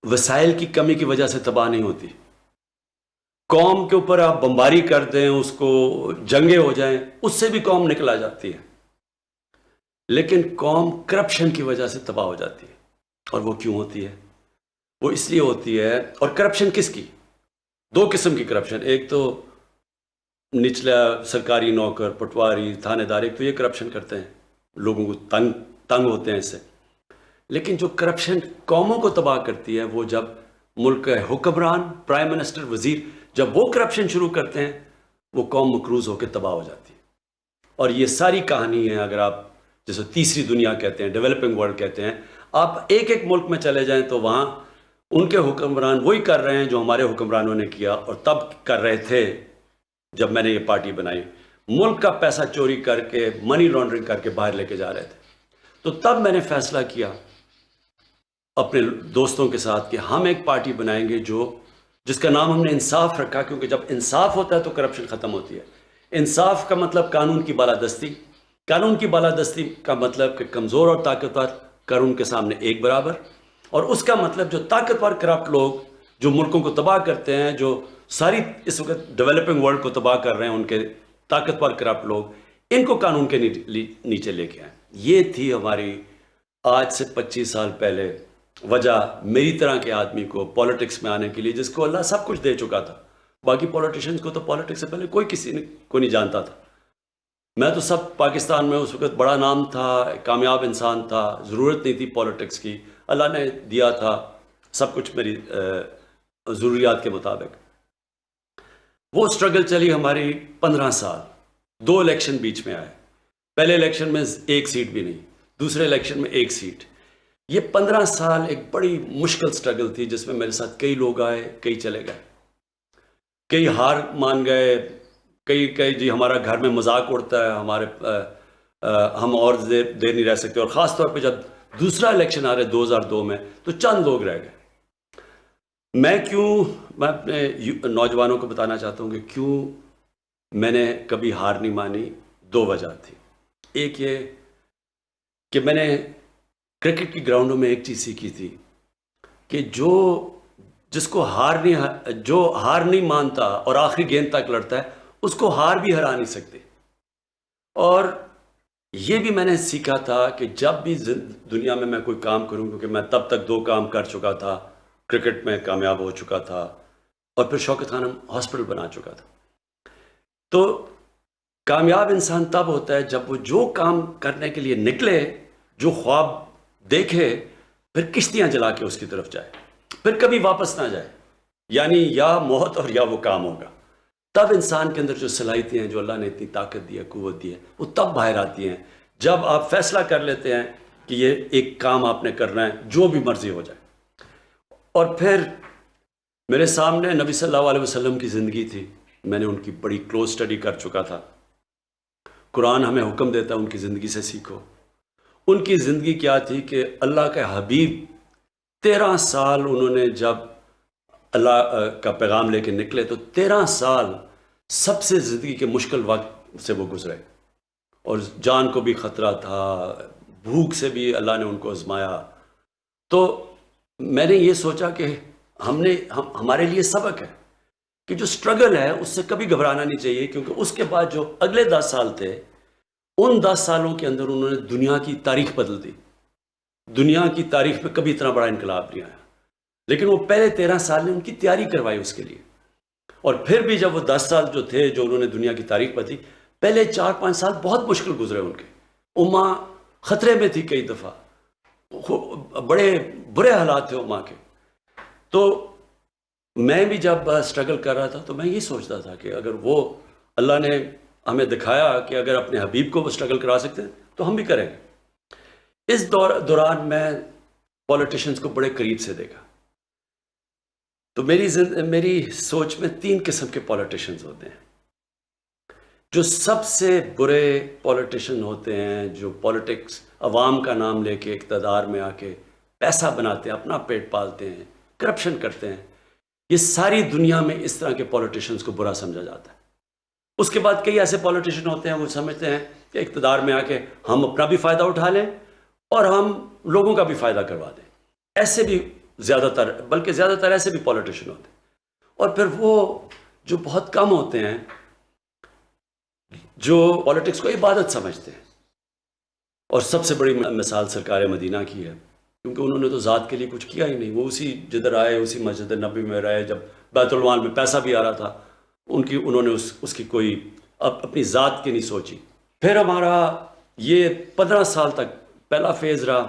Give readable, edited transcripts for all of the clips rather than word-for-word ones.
وسائل کی کمی کی وجہ سے تباہ نہیں ہوتی. قوم کے اوپر آپ بمباری کر دیں، اس کو جنگیں ہو جائیں، اس سے بھی قوم نکل آ جاتی ہے. لیکن قوم کرپشن کی وجہ سے تباہ ہو جاتی ہے. اور وہ کیوں ہوتی ہے؟ وہ اس لیے ہوتی ہے. اور کرپشن کس کی؟ دو قسم کی کرپشن. ایک تو نچلا سرکاری نوکر، پٹواری، تھانے دار، ایک تو یہ کرپشن کرتے ہیں، لوگوں کو تنگ ہوتے ہیں اس سے. لیکن جو کرپشن قوموں کو تباہ کرتی ہے، وہ جب ملک کے حکمران، پرائم منسٹر، وزیر جب وہ کرپشن شروع کرتے ہیں، وہ قوم مقروض ہو کے تباہ ہو جاتی ہے. اور یہ ساری کہانی ہے. اگر آپ جیسے تیسری دنیا کہتے ہیں، ڈیولپنگ ورلڈ کہتے ہیں، آپ ایک ایک ملک میں چلے جائیں تو وہاں ان کے حکمران وہی کر رہے ہیں جو ہمارے حکمرانوں نے کیا اور تب کر رہے تھے جب میں نے یہ پارٹی بنائی. ملک کا پیسہ چوری کر کے، منی لانڈرنگ کر کے باہر لے کے جا رہے تھے. تو تب میں نے فیصلہ کیا اپنے دوستوں کے ساتھ کہ ہم ایک پارٹی بنائیں گے جس کا نام ہم نے انصاف رکھا، کیونکہ جب انصاف ہوتا ہے تو کرپشن ختم ہوتی ہے. انصاف کا مطلب قانون کی بالادستی. قانون کی بالادستی کا مطلب کہ کمزور اور طاقتور قانون کے سامنے ایک برابر. اور اس کا مطلب جو طاقتور کرپٹ لوگ جو ملکوں کو تباہ کرتے ہیں، جو ساری اس وقت ڈیولپنگ ورلڈ کو تباہ کر رہے ہیں، ان کے طاقتور کرپٹ لوگ، ان کو قانون کے نیچے لے کے آئیں. یہ تھی ہماری آج سے 25 سال پہلے وجہ میری طرح کے آدمی کو پولیٹکس میں آنے کے لیے، جس کو اللہ سب کچھ دے چکا تھا. باقی پولیٹیشنز کو تو پولیٹکس سے پہلے کوئی کسی کو نہیں جانتا تھا. میں تو سب پاکستان میں اس وقت بڑا نام تھا، کامیاب انسان تھا، ضرورت نہیں تھی پولیٹکس کی. اللہ نے دیا تھا سب کچھ میری ضروریات کے مطابق. وہ سٹرگل چلی ہماری 15 سال. 2 الیکشن بیچ میں آئے. پہلے الیکشن میں 1 سیٹ بھی نہیں، دوسرے الیکشن میں 1 سیٹ. یہ 15 سال ایک بڑی مشکل سٹرگل تھی، جس میں میرے ساتھ کئی لوگ آئے، کئی چلے گئے، کئی ہار مان گئے، کئی جی ہمارا گھر میں مذاق اڑتا ہے، ہم اور دیر نہیں رہ سکتے. اور خاص طور پہ جب دوسرا الیکشن آ رہے 2002 میں تو چند لوگ رہ گئے. میں اپنے نوجوانوں کو بتانا چاہتا ہوں کہ کیوں میں نے کبھی ہار نہیں مانی. 2 وجہ تھی. ایک یہ کہ میں نے کرکٹ کی گراؤنڈوں میں ایک چیز سیکھی تھی کہ جو ہار نہیں مانتا اور آخری گیند تک لڑتا ہے، اس کو ہار بھی ہرا نہیں سکتے. اور یہ بھی میں نے سیکھا تھا کہ جب بھی دنیا میں کوئی کام کروں، کیونکہ میں تب تک 2 کام کر چکا تھا، کرکٹ میں کامیاب ہو چکا تھا اور پھر شوکت خانم ہاسپٹل بنا چکا تھا. تو کامیاب انسان تب ہوتا ہے جب وہ جو کام کرنے کے لیے نکلے، جو خواب دیکھے، پھر کشتیاں جلا کے اس کی طرف جائے، پھر کبھی واپس نہ جائے. یعنی یا موت اور یا وہ کام ہوگا. تب انسان کے اندر جو صلاحیتیں ہیں، جو اللہ نے اتنی طاقت دی ہے، قوت دی ہے، وہ تب باہر آتی ہیں جب آپ فیصلہ کر لیتے ہیں کہ یہ ایک کام آپ نے کرنا ہے، جو بھی مرضی ہو جائے. اور پھر میرے سامنے نبی صلی اللہ علیہ وسلم کی زندگی تھی. میں نے ان کی بڑی کلوز اسٹڈی کر چکا تھا. قرآن ہمیں حکم دیتا ہے ان کی زندگی سے سیکھو. ان کی زندگی کیا تھی کہ اللہ کے حبیب 13 سال انہوں نے جب اللہ کا پیغام لے کے نکلے تو 13 سال سب سے زندگی کے مشکل وقت سے وہ گزرے، اور جان کو بھی خطرہ تھا، بھوک سے بھی اللہ نے ان کو آزمایا. تو میں نے یہ سوچا کہ ہمارے لیے سبق ہے کہ جو سٹرگل ہے اس سے کبھی گھبرانا نہیں چاہیے، کیونکہ اس کے بعد جو اگلے 10 سال تھے، ان 10 سالوں کے اندر انہوں نے دنیا کی تاریخ بدل دی. دنیا کی تاریخ میں کبھی اتنا بڑا انقلاب نہیں آیا، لیکن وہ پہلے 13 سال نے ان کی تیاری کروائی اس کے لیے. اور پھر بھی جب وہ 10 سال جو تھے، جو انہوں نے دنیا کی تاریخ بدلی، پہلے 4-5 سال بہت مشکل گزرے ان کے. امہ خطرے میں تھی، کئی دفعہ بڑے برے حالات تھے امہ کے. تو میں بھی جب سٹرگل کر رہا تھا تو میں یہ سوچتا تھا کہ اگر وہ اللہ نے ہمیں دکھایا کہ اگر اپنے حبیب کو وہ سٹرگل کرا سکتے ہیں تو ہم بھی کریں گے. اس دوران میں پولیٹیشنز کو بڑے قریب سے دیکھا. تو میری سوچ میں 3 قسم کے پولیٹیشنز ہوتے ہیں. جو سب سے برے پولیٹیشن ہوتے ہیں، جو پولیٹکس عوام کا نام لے کے اقتدار میں آ کے پیسہ بناتے ہیں، اپنا پیٹ پالتے ہیں، کرپشن کرتے ہیں. یہ ساری دنیا میں اس طرح کے پولیٹیشنز کو برا سمجھا جاتا ہے. اس کے بعد کئی ایسے پولیٹیشن ہوتے ہیں، وہ سمجھتے ہیں کہ اقتدار میں آ کے ہم اپنا بھی فائدہ اٹھا لیں اور ہم لوگوں کا بھی فائدہ کروا دیں. ایسے بھی زیادہ تر، بلکہ زیادہ تر ایسے بھی پولیٹیشین ہوتے ہیں، اور پھر وہ جو بہت کم ہوتے ہیں جو پولیٹکس کو عبادت سمجھتے ہیں. اور سب سے بڑی مثال سرکار مدینہ کی ہے، کیونکہ انہوں نے تو ذات کے لیے کچھ کیا ہی نہیں. وہ اسی جدھر آئے اسی مسجد نبی میں رہے، جب بیت المال میں پیسہ بھی آ رہا تھا انہوں نے اس کی کوئی اپنی ذات کی نہیں سوچی. پھر ہمارا یہ 15 سال تک پہلا فیز رہا.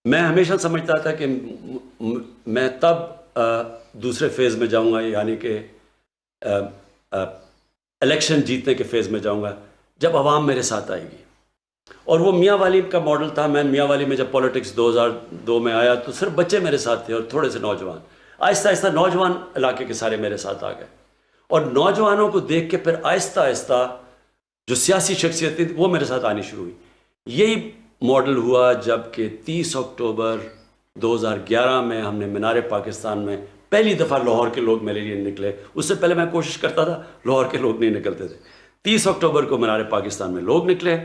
میں ہمیشہ سمجھتا تھا کہ میں تب دوسرے فیز میں جاؤں گا، یعنی کہ الیکشن جیتنے کے فیز میں جاؤں گا جب عوام میرے ساتھ آئے گی. اور وہ میاں والی کا ماڈل تھا. میں میاں والی میں جب پولیٹکس 2002 میں آیا تو صرف بچے میرے ساتھ تھے اور تھوڑے سے نوجوان. آہستہ آہستہ نوجوان علاقے کے سارے میرے ساتھ آ گئے، اور نوجوانوں کو دیکھ کے پھر آہستہ آہستہ جو سیاسی شخصیتیں وہ میرے ساتھ آنی شروع ہوئی. یہی ماڈل ہوا جب کہ 30 اکتوبر 2011 میں ہم نے مینار پاکستان میں پہلی دفعہ لاہور کے لوگ میرے لیے نکلے. اس سے پہلے میں کوشش کرتا تھا، لاہور کے لوگ نہیں نکلتے تھے. 30 اکتوبر کو مینار پاکستان میں لوگ نکلے،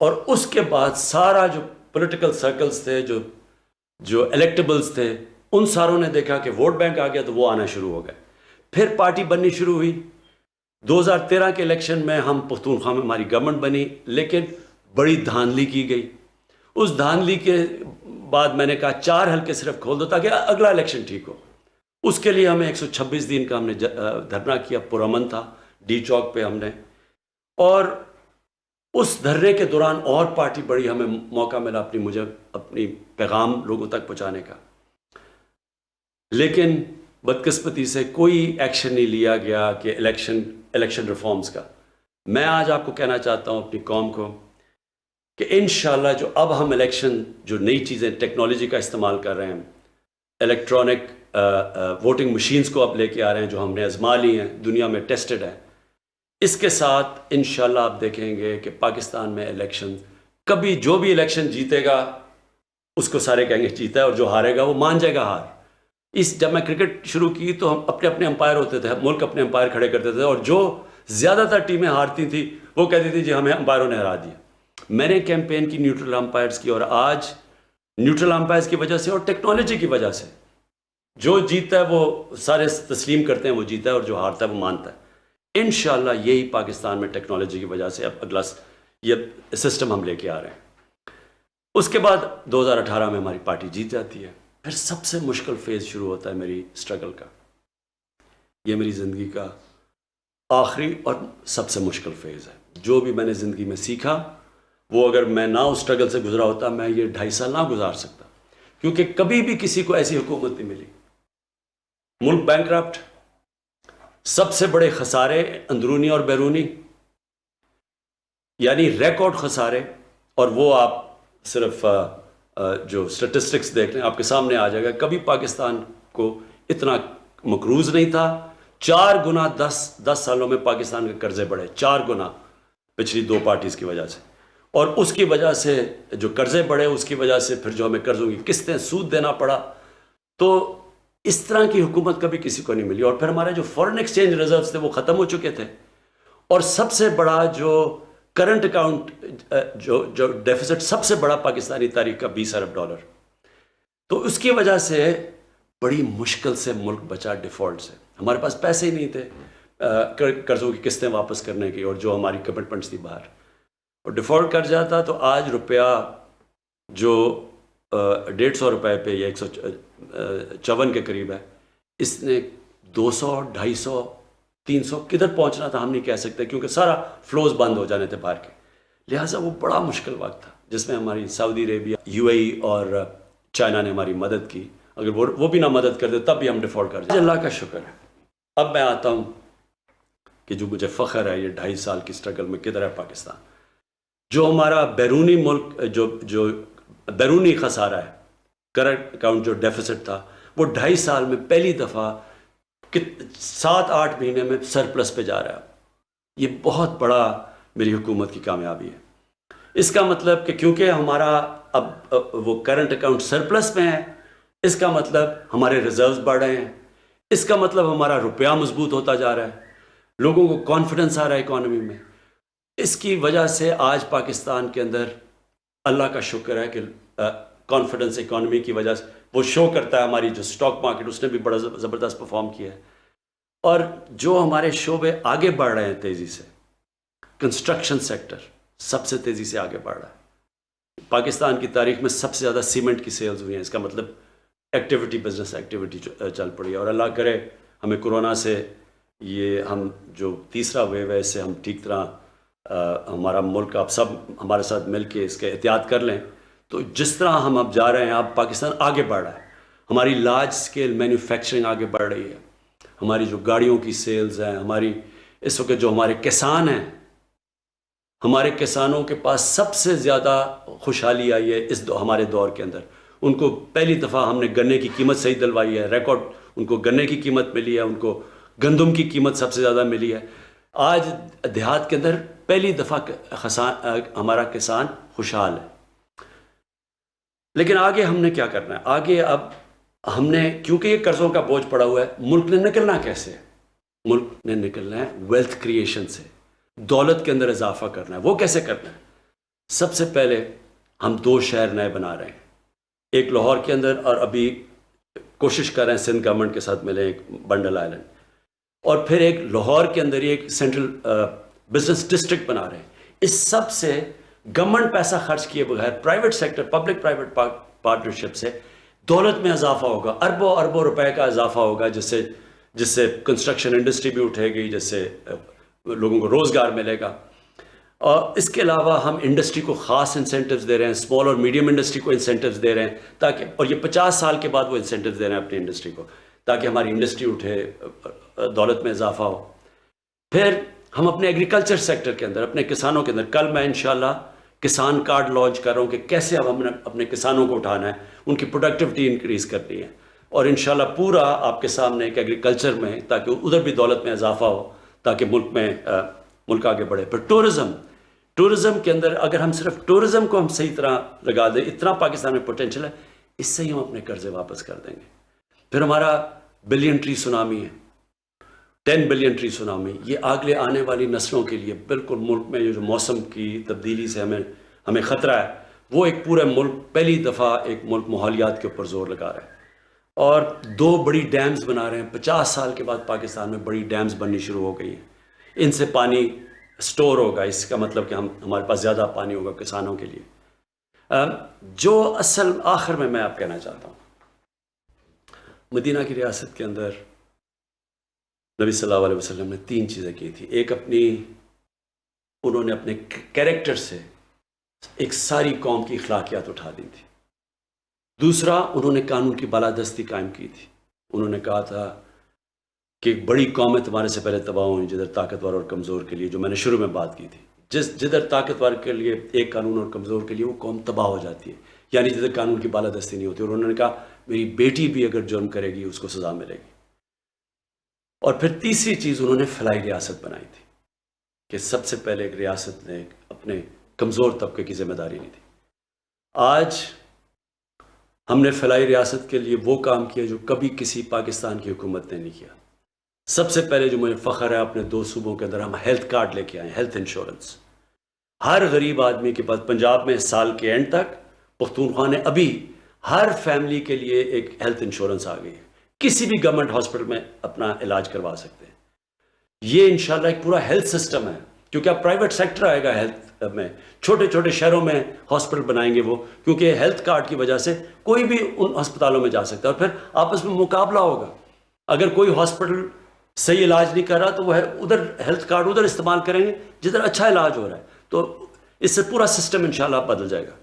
اور اس کے بعد سارا جو پولیٹیکل سرکلز تھے، جو الیکٹیبلز تھے، ان ساروں نے دیکھا کہ ووٹ بینک آ گیا تو وہ آنا شروع ہو گئے. پھر پارٹی بننی شروع ہوئی. 2013 کے الیکشن میں ہم پختونخوا میں ہماری گورنمنٹ بنی، لیکن بڑی دھاندلی کی گئی. اس دھاندلی کے بعد میں نے کہا 4 حلقے صرف کھول دو تاکہ اگلا الیکشن ٹھیک ہو. اس کے لیے ہمیں 126 دن کا ہم نے دھرنا کیا. پرامن تھا ڈی چوک پہ ہم نے، اور اس دھرنے کے دوران اور پارٹی بڑی، ہمیں موقع ملا اپنی پیغام لوگوں تک پہنچانے کا. لیکن بدقسمتی سے کوئی ایکشن نہیں لیا گیا کہ الیکشن ریفارمز کا. میں آج آپ کو کہنا چاہتا ہوں، اپنی قوم کو، کہ انشاءاللہ جو اب ہم الیکشن، جو نئی چیزیں ٹیکنالوجی کا استعمال کر رہے ہیں، الیکٹرانک ووٹنگ مشینز کو اب لے کے آ رہے ہیں جو ہم نے آزما لی ہیں، دنیا میں ٹیسٹڈ ہے. اس کے ساتھ انشاءاللہ آپ دیکھیں گے کہ پاکستان میں الیکشن، کبھی جو بھی الیکشن جیتے گا اس کو سارے کہیں گے جیتا ہے، اور جو ہارے گا وہ مان جائے گا ہار. جب میں کرکٹ شروع کی تو ہم اپنے امپائر ہوتے تھے، ملک اپنے امپائر کھڑے کرتے تھے، اور جو زیادہ تر ٹیمیں ہارتی تھیں وہ کہتی تھی جی ہمیں امپائروں نے ہرا دیا. میں نے کیمپین کی نیوٹرل امپائرز کی، اور آج نیوٹرل امپائرز کی وجہ سے اور ٹیکنالوجی کی وجہ سے جو جیتا ہے وہ سارے تسلیم کرتے ہیں وہ جیتا ہے، اور جو ہارتا ہے وہ مانتا ہے. انشاءاللہ یہی پاکستان میں ٹیکنالوجی کی وجہ سے اب اگلا یہ سسٹم ہم لے کے آ رہے ہیں. اس کے بعد 2018 میں ہماری پارٹی جیت جاتی ہے. پھر سب سے مشکل فیز شروع ہوتا ہے میری اسٹرگل کا. یہ میری زندگی کا آخری اور سب سے مشکل فیز ہے. جو بھی میں نے زندگی میں سیکھا وہ اگر میں نہ اس اسٹرگل سے گزرا ہوتا میں یہ 2.5 سال نہ گزار سکتا، کیونکہ کبھی بھی کسی کو ایسی حکومت نہیں ملی. ملک بینکرپٹ، سب سے بڑے خسارے اندرونی اور بیرونی، یعنی ریکارڈ خسارے. اور وہ آپ صرف جو سٹیٹسٹکس دیکھ لیں آپ کے سامنے آ جائے گا. کبھی پاکستان کو اتنا مقروض نہیں تھا. 4 گنا 10 سالوں میں پاکستان کے قرضے بڑھے، 4 گنا پچھلی 2 پارٹیز کی وجہ سے. اور اس کی وجہ سے جو قرضے بڑھے، اس کی وجہ سے پھر جو ہمیں قرضوں کی قسطیں، سود دینا پڑا. تو اس طرح کی حکومت کبھی کسی کو نہیں ملی. اور پھر ہمارے جو فورن ایکسچینج ریزروز تھے وہ ختم ہو چکے تھے. اور سب سے بڑا جو کرنٹ اکاؤنٹ جو ڈیفیسٹ سب سے بڑا پاکستانی تاریخ کا $20 ارب. تو اس کی وجہ سے بڑی مشکل سے ملک بچا ڈیفالٹ سے. ہمارے پاس پیسے ہی نہیں تھے قرضوں کی قسطیں واپس کرنے کی، اور جو ہماری کمٹمنٹس تھی باہر، اور ڈیفالٹ کر جاتا. تو آج روپیہ جو 150 روپے پہ یا 154 کے قریب ہے، اس نے 200 250 300 کدھر پہنچنا تھا ہم نہیں کہہ سکتے، کیونکہ سارا فلوز بند ہو جانے تھے باہر کے. لہٰذا وہ بڑا مشکل وقت تھا جس میں ہماری سعودی عربیہ، UAE اور چائنا نے ہماری مدد کی. اگر وہ بھی نہ مدد کر دے تب بھی ہم ڈیفالٹ کر جائیں. اللہ کا شکر ہے. اب میں آتا ہوں کہ جو مجھے فخر ہے یہ 2.5 سال کی اسٹرگل میں کدھر ہے پاکستان. جو ہمارا بیرونی ملک جو بیرونی خسارہ ہے، کرنٹ اکاؤنٹ جو ڈیفیسٹ تھا، وہ 2.5 سال میں پہلی دفعہ 7-8 مہینے میں سرپلس پہ جا رہا ہے. یہ بہت بڑا میری حکومت کی کامیابی ہے. اس کا مطلب کہ کیونکہ ہمارا اب وہ کرنٹ اکاؤنٹ سرپلس میں ہے، اس کا مطلب ہمارے ریزروز بڑھ رہے ہیں، اس کا مطلب ہمارا روپیہ مضبوط ہوتا جا رہا ہے، لوگوں کو کانفیڈنس آ رہا ہے اکانومی میں. اس کی وجہ سے آج پاکستان کے اندر اللہ کا شکر ہے کہ کانفیڈنس اکانومی کی وجہ سے وہ شو کرتا ہے. ہماری جو اسٹاک مارکیٹ اس نے بھی بڑا زبردست پرفارم کیا ہے. اور جو ہمارے شعبے آگے بڑھ رہے ہیں تیزی سے, کنسٹرکشن سیکٹر سب سے تیزی سے آگے بڑھ رہا ہے. پاکستان کی تاریخ میں سب سے زیادہ سیمنٹ کی سیلز ہوئی ہیں. اس کا مطلب ایکٹیویٹی, بزنس ایکٹیویٹی چل پڑی ہے. اور اللہ کرے ہمیں کورونا سے یہ ہم جو تیسرا ویو ہے اس سے ہم ٹھیک طرح ہمارا ملک آپ سب ہمارے ساتھ مل کے اس کے احتیاط کر لیں. تو جس طرح ہم اب جا رہے ہیں, اب پاکستان آگے بڑھ رہا ہے. ہماری لارج سکیل مینوفیکچرنگ آگے بڑھ رہی ہے. ہماری جو گاڑیوں کی سیلز ہیں, ہماری اس وقت جو ہمارے کسان ہیں, ہمارے کسانوں کے پاس سب سے زیادہ خوشحالی آئی ہے ہمارے دور کے اندر. ان کو پہلی دفعہ ہم نے گنے کی قیمت صحیح دلوائی ہے, ریکارڈ ان کو گنے کی قیمت ملی ہے, ان کو گندم کی قیمت سب سے زیادہ ملی ہے. آج دیہات کے اندر پہلی دفعہ ہمارا کسان خوشحال ہے. لیکن آگے ہم نے کیا کرنا ہے؟ آگے اب ہم نے, کیونکہ یہ قرضوں کا بوجھ پڑا ہوا ہے, ملک نے نکلنا کیسے؟ ملک نے نکلنا ہے ویلتھ کریشن سے, دولت کے اندر اضافہ کرنا ہے. وہ کیسے کرنا ہے؟ سب سے پہلے ہم 2 شہر نئے بنا رہے ہیں, ایک لاہور کے اندر, اور ابھی کوشش کر رہے ہیں سندھ گورنمنٹ کے ساتھ ملیں, ایک بنڈل آئلینڈ, اور پھر ایک لاہور کے اندر ایک سینٹرل بزنس ڈسٹرکٹ بنا رہے ہیں. اس سب سے گورنمنٹ پیسہ خرچ کیے بغیر private sector, public private partnership سے دولت میں اضافہ ہوگا, اربوں اربوں روپے کا اضافہ ہوگا, جس سے کنسٹرکشن انڈسٹری بھی اٹھے گی, جس سے لوگوں کو روزگار ملے گا. اور اس کے علاوہ ہم انڈسٹری کو خاص انسینٹیوز دے رہے ہیں, اسمال اور میڈیم انڈسٹری کو انسینٹیوز دے رہے ہیں تاکہ, اور یہ 50 سال کے بعد وہ انسینٹیوز دے رہے ہیں اپنی انڈسٹری کو, تاکہ ہماری انڈسٹری اٹھے, دولت میں اضافہ ہو. پھر ہم اپنے ایگریکلچر سیکٹر کے اندر, اپنے کسانوں کے اندر, کل میں انشاءاللہ کسان کارڈ لانچ کر رہا ہوں کہ کیسے اب ہم نے اپنے کسانوں کو اٹھانا ہے, ان کی پروڈکٹیوٹی انکریز کرنی ہے, اور انشاءاللہ پورا آپ کے سامنے ایک ایگریکلچر میں, تاکہ ادھر بھی دولت میں اضافہ ہو, تاکہ ملک آگے بڑھے. پھر ٹورزم کے اندر اگر ہم صرف ٹورزم کو ہم صحیح طرح لگا دیں, اتنا پاکستان میں پوٹینشل ہے, اس سے ہی ہم اپنے قرضے واپس کر دیں گے. پھر ہمارا بلین ٹری سونامی ہے, 10 بلین ٹری سونامی, یہ آگے آنے والی نسلوں کے لیے بالکل ملک میں جو موسم کی تبدیلی سے ہمیں خطرہ ہے, وہ ایک پورا ملک پہلی دفعہ ایک ملک ماحولیات کے اوپر زور لگا رہا ہے. اور 2 بڑی ڈیمز بنا رہے ہیں, 50 سال کے بعد پاکستان میں بڑی ڈیمز بننی شروع ہو گئی ہیں. ان سے پانی سٹور ہوگا, اس کا مطلب کہ ہمارے پاس زیادہ پانی ہوگا کسانوں کے لیے. جو اصل آخر میں آپ کہنا چاہتا ہوں, مدینہ کی ریاست کے اندر نبی صلی اللہ علیہ وسلم نے 3 چیزیں کی تھی. ایک انہوں نے اپنے کیریکٹر سے ایک ساری قوم کی اخلاقیات اٹھا دی تھی. دوسرا, انہوں نے قانون کی بالادستی قائم کی تھی. انہوں نے کہا تھا کہ ایک بڑی قومیں تمہارے سے پہلے تباہ ہوئیں, جدھر طاقتور اور کمزور کے لیے, جو میں نے شروع میں بات کی تھی, جدھر طاقتور کے لیے ایک قانون اور کمزور کے لیے وہ قوم تباہ ہو جاتی ہے, یعنی جدھر قانون کی بالادستی نہیں ہوتی. اور انہوں نے کہا میری بیٹی بھی اگر جرم کرے گی اس کو سزا ملے گی. اور پھر تیسری چیز, انہوں نے فلاحی ریاست بنائی تھی, کہ سب سے پہلے ایک ریاست نے اپنے کمزور طبقے کی ذمہ داری لی تھی. آج ہم نے فلاحی ریاست کے لیے وہ کام کیا جو کبھی کسی پاکستان کی حکومت نے نہیں کیا. سب سے پہلے جو مجھے فخر ہے, اپنے 2 صوبوں کے اندر ہم ہیلتھ کارڈ لے کے آئے, ہیلتھ انشورنس. ہر غریب آدمی کے پاس, پنجاب میں سال کے اینڈ تک پختونخوا نے ابھی ہر فیملی کے لیے ایک ہیلتھ انشورنس آ گئی ہے, کسی بھی گورنمنٹ ہاسپٹل میں اپنا علاج کروا سکتے ہیں. یہ انشاءاللہ ایک پورا ہیلتھ سسٹم ہے, کیونکہ اب پرائیویٹ سیکٹر آئے گا ہیلتھ میں, چھوٹے چھوٹے شہروں میں ہاسپٹل بنائیں گے وہ, کیونکہ ہیلتھ کارڈ کی وجہ سے کوئی بھی ان ہسپتالوں میں جا سکتا ہے. اور پھر آپس میں مقابلہ ہوگا, اگر کوئی ہاسپٹل صحیح علاج نہیں کر رہا تو وہ ادھر ہیلتھ کارڈ ادھر استعمال کریں گے جدھر اچھا علاج ہو رہا ہے. تو اس سے پورا سسٹم انشاءاللہ بدل جائے گا.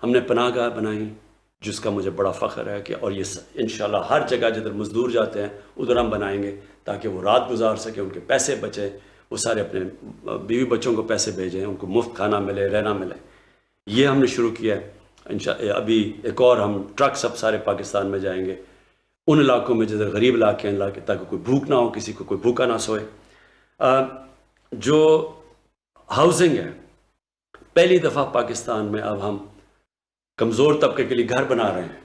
ہم نے پناہ گاہ بنائی, جس کا مجھے بڑا فخر ہے کہ, اور یہ انشاءاللہ ہر جگہ جدھر مزدور جاتے ہیں ادھر ہم بنائیں گے, تاکہ وہ رات گزار سکیں, ان کے پیسے بچیں, وہ سارے اپنے بیوی بچوں کو پیسے بھیجیں, ان کو مفت کھانا ملے, رہنا ملے. یہ ہم نے شروع کیا ہے. ابھی ایک اور ہم ٹرک سب سارے پاکستان میں جائیں گے, ان علاقوں میں جدھر غریب علاقے ہیں, تاکہ کوئی بھوک نہ ہو, کسی کو کوئی بھوکا نہ سوئے. جو ہاؤسنگ ہے, پہلی دفعہ پاکستان میں اب ہم کمزور طبقے کے لیے گھر بنا رہے ہیں,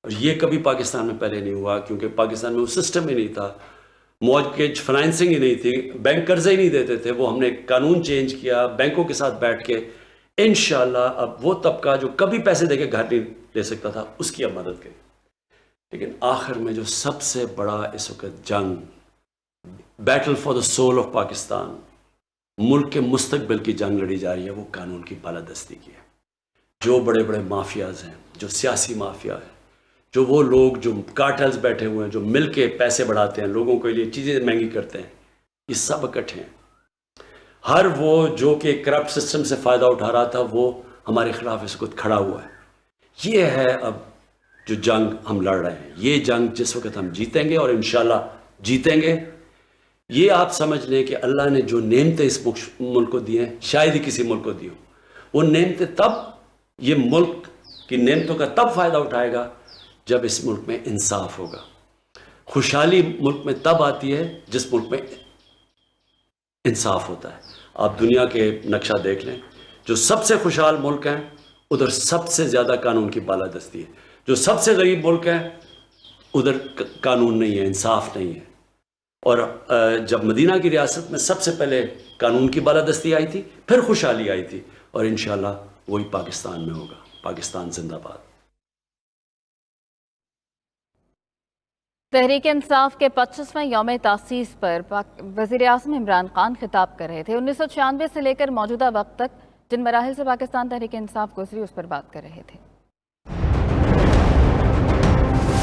اور یہ کبھی پاکستان میں پہلے نہیں ہوا, کیونکہ پاکستان میں وہ سسٹم ہی نہیں تھا, مورگیج فنانسنگ ہی نہیں تھی, بینک قرضے ہی نہیں دیتے تھے. وہ ہم نے قانون چینج کیا, بینکوں کے ساتھ بیٹھ کے انشاءاللہ اب وہ طبقہ جو کبھی پیسے دے کے گھر نہیں لے سکتا تھا اس کی اب مدد کی. لیکن آخر میں جو سب سے بڑا اس وقت جنگ، battle for the soul of Pakistan, ملک کے مستقبل کی جنگ لڑی جا رہی ہے، وہ قانون کی بالادستی کی ہے. جو بڑے بڑے مافیاز ہیں، جو سیاسی مافیا ہے، جو وہ لوگ جو کارٹلز بیٹھے ہوئے ہیں، جو مل کے پیسے بڑھاتے ہیں، لوگوں کے لیے چیزیں مہنگی کرتے ہیں، یہ سب اکٹھے ہیں. ہر وہ جو کہ کرپٹ سسٹم سے فائدہ اٹھا رہا تھا وہ ہمارے خلاف اس وقت کھڑا ہوا ہے. یہ ہے اب جو جنگ ہم لڑ رہے ہیں. یہ جنگ جس وقت ہم جیتیں گے، اور انشاءاللہ جیتیں گے. یہ آپ سمجھ لیں کہ اللہ نے جو نعمتیں اس ملک کو دی ہیں شاید ہی کسی ملک کو دی ہوں. وہ نعمتیں تب، یہ ملک کی نعمتوں کا تب فائدہ اٹھائے گا جب اس ملک میں انصاف ہوگا. خوشحالی ملک میں تب آتی ہے جس ملک میں انصاف ہوتا ہے. آپ دنیا کے نقشہ دیکھ لیں، جو سب سے خوشحال ملک ہیں ادھر سب سے زیادہ قانون کی بالادستی ہے. جو سب سے غریب ملک ہیں ادھر قانون نہیں ہے، انصاف نہیں ہے. اور جب مدینہ کی ریاست میں سب سے پہلے قانون کی بالادستی آئی تھی، پھر خوشحالی آئی تھی، اور انشاءاللہ وہی پاکستان میں ہوگا. پاکستان زندہ باد. تحریک انصاف کے 25ویں یوم تاسیس پر وزیر اعظم عمران خان خطاب کر رہے تھے. 1996 سے لے کر موجودہ وقت تک جن مراحل سے پاکستان تحریک انصاف گزری اس پر بات کر رہے تھے.